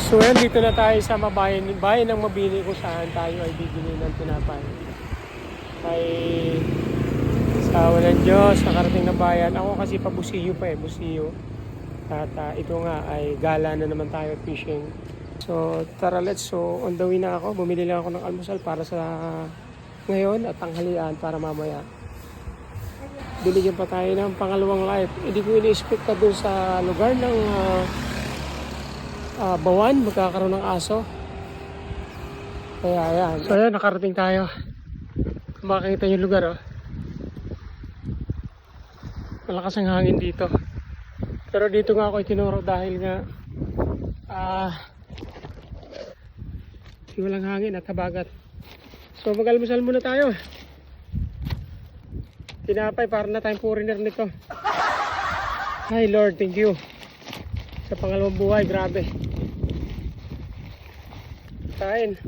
So yan, dito na tayo sa bayan ng Mabini kung saan tayo ay bibili ng tinapay. Ay sa walang Diyos, nakarating na bayan. Ako kasi pa Busillo pa eh, Busillo. At ito nga ay gala na naman tayo at fishing. So tara, so on the way na ako. Bumili lang ako ng almusal para sa ngayon at tanghalian para mamaya. Binigyan pa tayo ng pangalawang life. Hindi ko ini-expect ka dun sa lugar ng Bawan, magkakaroon ng aso. Kaya ayan. So ayan, nakarating tayo. Makikita yung lugar, oh. Malakas ang hangin dito. Pero dito nga ako itinuro dahil nga walang hangin at habagat. So mag-almusal muna tayo. Tinapay, para na tayong foreigner nito. Hi Lord, thank you. Sa pangalawang buhay, grabe. Kain.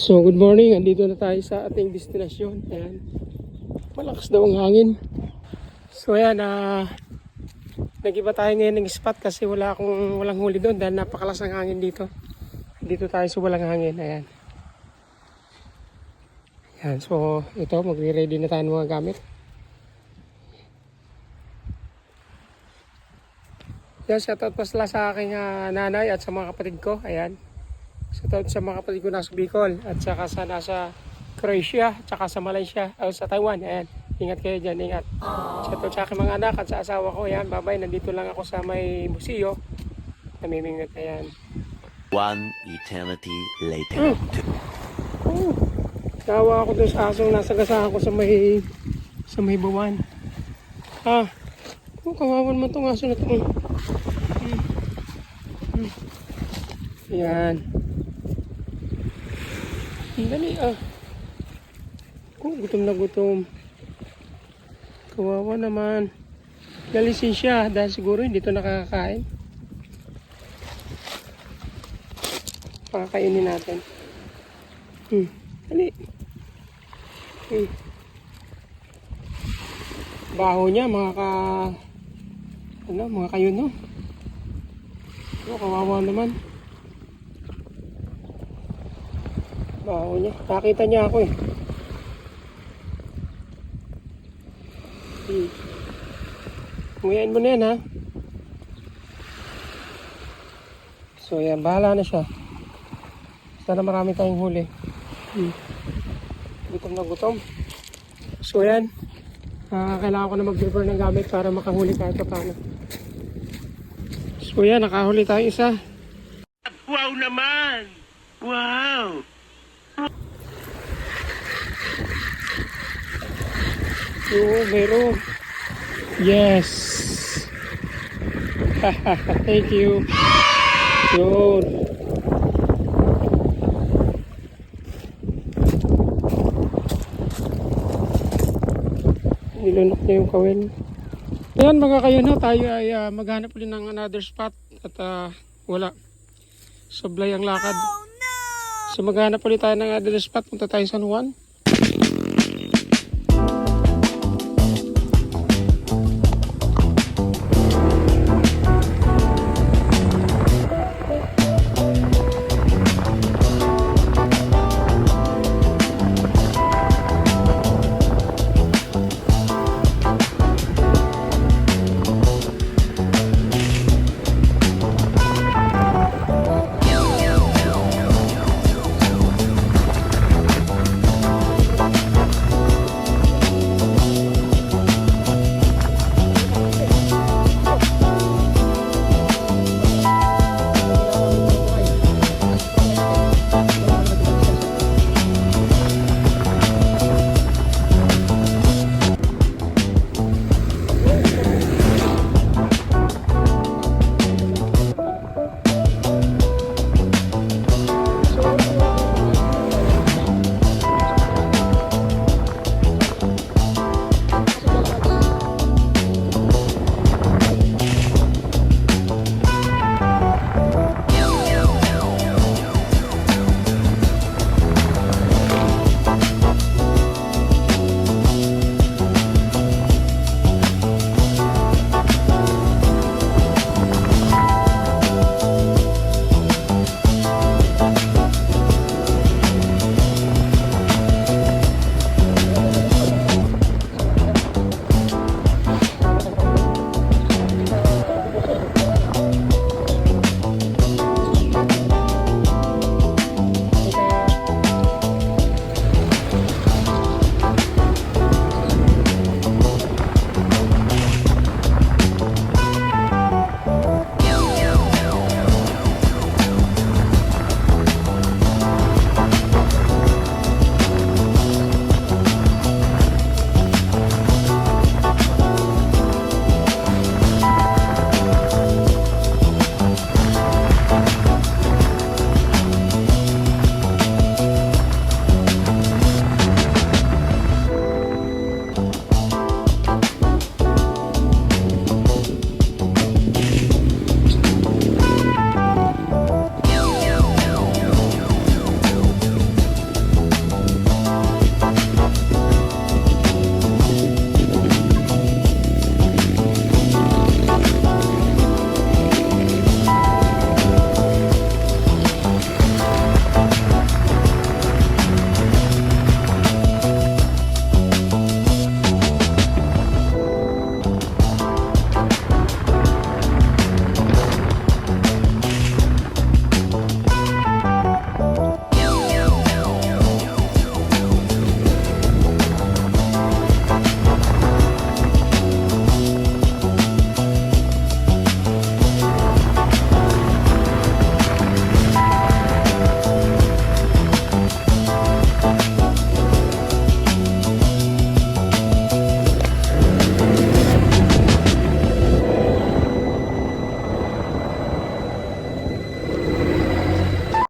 So good morning, andito na tayo sa ating destinasyon. Ayan. Malakas daw ang hangin. So ayan, nag-iba tayo ngayon ng spot kasi walang huli doon dahil napakalas ang hangin dito. Dito tayo sa walang hangin. Ayan. Ayan, so ito, magre-ready na tayo ng mga gamit. Yan, shoutout pa sila sa aking nanay at sa mga kapatid ko. Ayan. Shoutout sa mga kapatid ko nasa Bicol at saka sa nasa Croatia at saka sa Malaysia o sa Taiwan. Ayan, ingat kayo dyan, ingat. Shoutout sa aking mga anak at sa asawa ko. Ayan, babay, nandito lang ako sa may Busillo. Namimingwit, ayan. One eternity later. Tawa ako doon sa asong nasa gasahan ko sa may Bawan. Kawawan mo itong aso na ito. Ayan. Dali gutom na gutom. Kawawa naman. Nalisin siya dahil siguro hindi ito nakakain. Pakakainin natin. Dali. Baho niya mga kayon, no? Kawawa naman. Baho niya. Nakita niya ako eh. Nguyain mo na yan, ha? So yan, bahala na siya. Sana marami tayong huli. Gutom na gutom. So yan, kailangan ko na mag-prepare ng gamit para makahuli kahit pa paano. So yan, nakahuli tayo isa. Wow naman! Wow! Oo, meron. Yes. Thank you. Yun. Nilunok niya yung kawin. Ayan mga kayo, no, tayo ay maghanap ulit ng another spot at wala. Sablay ang lakad. So maghanap ulit tayo ng another spot. Punta tayo sa San Juan.